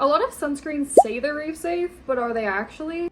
A lot of sunscreens say they're reef safe, but are they actually?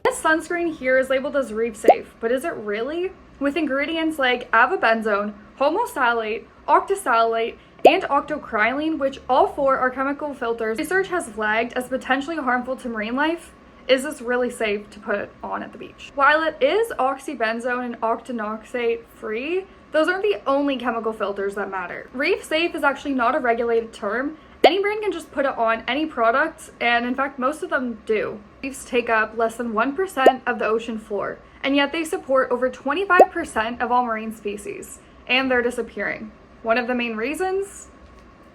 This sunscreen here is labeled as reef safe, but is it really? With ingredients like avobenzone, homosalate, octosalate, and octocrylene, which all four are chemical filters, research has flagged as potentially harmful to marine life. Is this really safe to put on at the beach? While it is oxybenzone and octinoxate free, those aren't the only chemical filters that matter. Reef safe is actually not a regulated term. Any brand can just put it on any product, and in fact most of them do. Reefs take up less than 1% of the ocean floor, and yet they support over 25% of all marine species, and they're disappearing. One of the main reasons?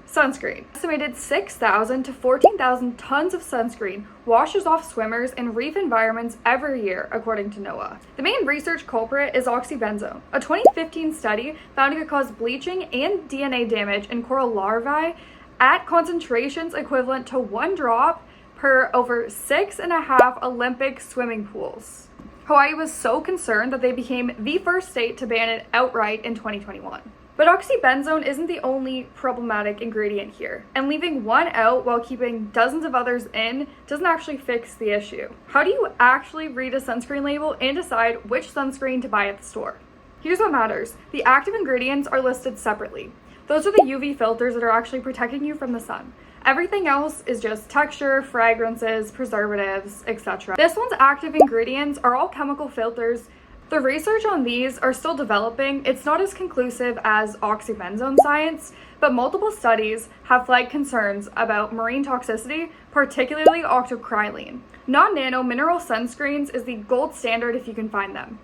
Sunscreen. Estimated 6,000 to 14,000 tons of sunscreen washes off swimmers in reef environments every year, according to NOAA. The main research culprit is oxybenzone. A 2015 study found it could cause bleaching and DNA damage in coral larvae at concentrations equivalent to 1 drop per over 6.5 Olympic swimming pools. Hawaii was so concerned that they became the first state to ban it outright in 2021. But oxybenzone isn't the only problematic ingredient here, and leaving one out while keeping dozens of others in doesn't actually fix the issue. How do you actually read a sunscreen label and decide which sunscreen to buy at the store? Here's what matters. The active ingredients are listed separately. Those are the UV filters that are actually protecting you from the sun. Everything else is just texture, fragrances, preservatives, etc. This one's active ingredients are all chemical filters. The research on these are still developing. It's not as conclusive as oxybenzone science, but multiple studies have flagged concerns about marine toxicity, particularly octocrylene. Non-nano mineral sunscreens is the gold standard if you can find them.